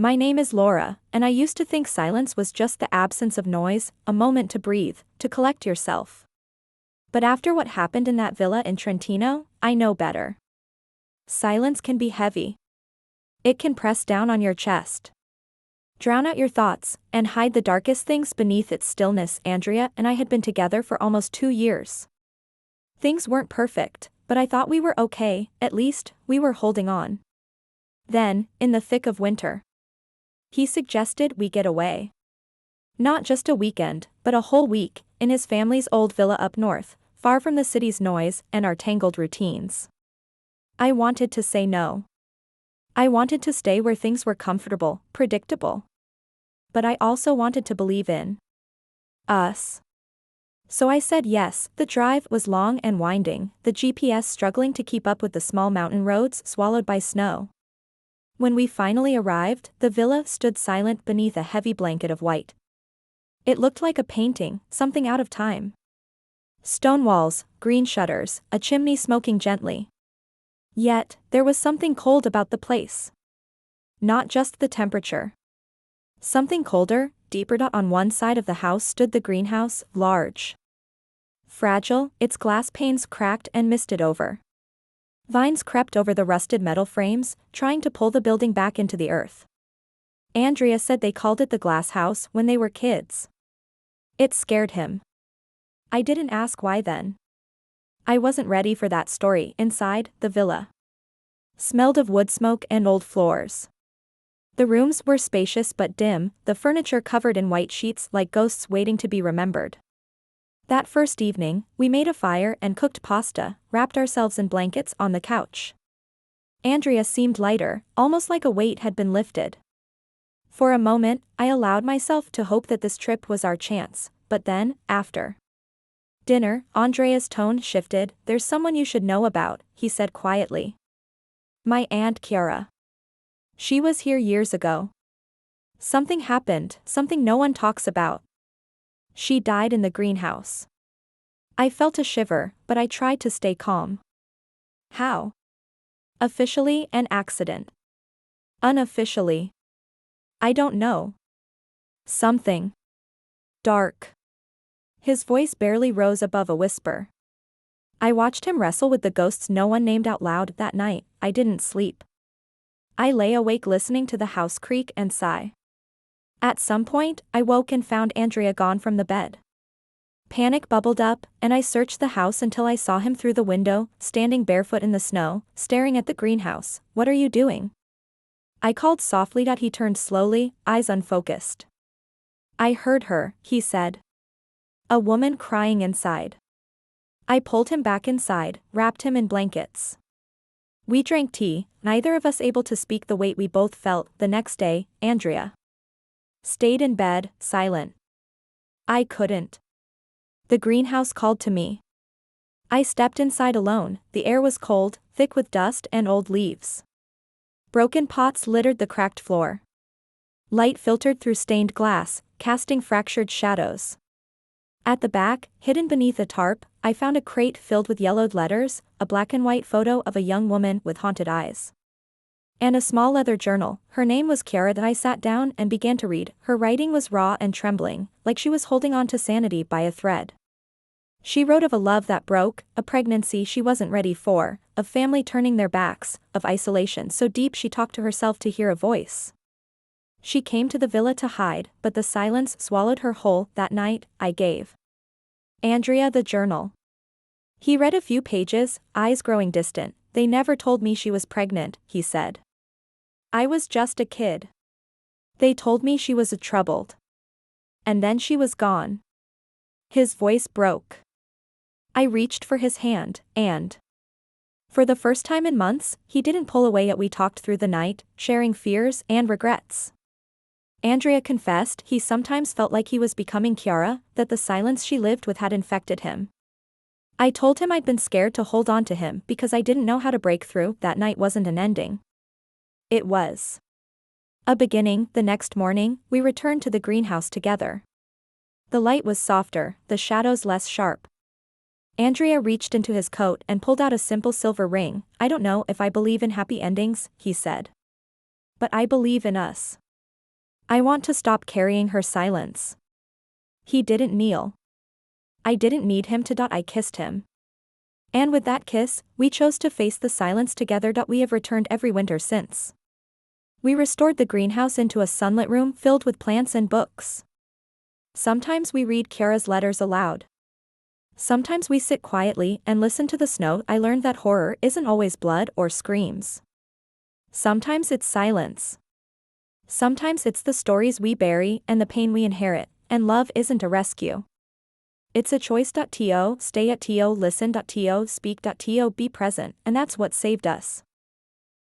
My name is Laura, and I used to think silence was just the absence of noise, a moment to breathe, to collect yourself. But after what happened in that villa in Trentino, I know better. Silence can be heavy. It can press down on your chest, drown out your thoughts, and hide the darkest things beneath its stillness. Andrea and I had been together for almost 2 years. Things weren't perfect, but I thought we were okay, at least, we were holding on. Then, in the thick of winter, he suggested we get away. Not just a weekend, but a whole week, in his family's old villa up north, far from the city's noise and our tangled routines. I wanted to say no. I wanted to stay where things were comfortable, predictable. But I also wanted to believe in us. So I said yes. The drive was long and winding, the GPS struggling to keep up with the small mountain roads swallowed by snow. When we finally arrived, the villa stood silent beneath a heavy blanket of white. It looked like a painting, something out of time. Stone walls, green shutters, a chimney smoking gently. Yet, there was something cold about the place. Not just the temperature. Something colder, deeper. On one side of the house stood the greenhouse, large. Fragile, its glass panes cracked and misted over. Vines crept over the rusted metal frames, trying to pull the building back into the earth. Andrea said they called it the glass house when they were kids. It scared him. I didn't ask why then. I wasn't ready for that story. Inside, the villa smelled of wood smoke and old floors. The rooms were spacious but dim, the furniture covered in white sheets like ghosts waiting to be remembered. That first evening, we made a fire and cooked pasta, wrapped ourselves in blankets on the couch. Andrea seemed lighter, almost like a weight had been lifted. For a moment, I allowed myself to hope that this trip was our chance, but then, after dinner, Andrea's tone shifted. "There's someone you should know about," he said quietly. "My Aunt Chiara. She was here years ago. Something happened, something no one talks about. She died in the greenhouse." I felt a shiver, but I tried to stay calm. "How?" "Officially, an accident. Unofficially, I don't know. Something dark." His voice barely rose above a whisper. I watched him wrestle with the ghosts no one named out loud. That night, I didn't sleep. I lay awake listening to the house creak and sigh. At some point, I woke and found Andrea gone from the bed. Panic bubbled up, and I searched the house until I saw him through the window, standing barefoot in the snow, staring at the greenhouse. "What are you doing?" I called softly. He turned slowly, eyes unfocused. "I heard her," he said. "A woman crying inside." I pulled him back inside, wrapped him in blankets. We drank tea, neither of us able to speak the weight we both felt. The next day, Andrea stayed in bed, silent. I couldn't. The greenhouse called to me. I stepped inside alone. The air was cold, thick with dust and old leaves. Broken pots littered the cracked floor. Light filtered through stained glass, casting fractured shadows. At the back, hidden beneath a tarp, I found a crate filled with yellowed letters, a black and white photo of a young woman with haunted eyes, and a small leather journal. Her name was Chiara. That I sat down and began to read. Her writing was raw and trembling, like she was holding on to sanity by a thread. She wrote of a love that broke, a pregnancy she wasn't ready for, of family turning their backs, of isolation so deep she talked to herself to hear a voice. She came to the villa to hide, but the silence swallowed her whole. That night, I gave Andrea the journal. He read a few pages, eyes growing distant. "They never told me she was pregnant," he said. "I was just a kid. They told me she was troubled. And then she was gone." His voice broke. I reached for his hand, and for the first time in months, he didn't pull away yet. We talked through the night, sharing fears and regrets. Andrea confessed he sometimes felt like he was becoming Chiara, that the silence she lived with had infected him. I told him I'd been scared to hold on to him because I didn't know how to break through. That night wasn't an ending. It was a beginning. The next morning, we returned to the greenhouse together. The light was softer, the shadows less sharp. Andrea reached into his coat and pulled out a simple silver ring. "I don't know if I believe in happy endings," he said. "But I believe in us." I want to stop carrying her silence. He didn't kneel. I didn't need him to. I kissed him. And with that kiss, we chose to face the silence together. We have returned every winter since. We restored the greenhouse into a sunlit room filled with plants and books. Sometimes we read Kiara's letters aloud. Sometimes we sit quietly and listen to the snow. I learned that horror isn't always blood or screams. Sometimes it's silence. Sometimes it's the stories we bury and the pain we inherit, and love isn't a rescue. It's a choice. To stay at to listen. To speak. To be present, and that's what saved us.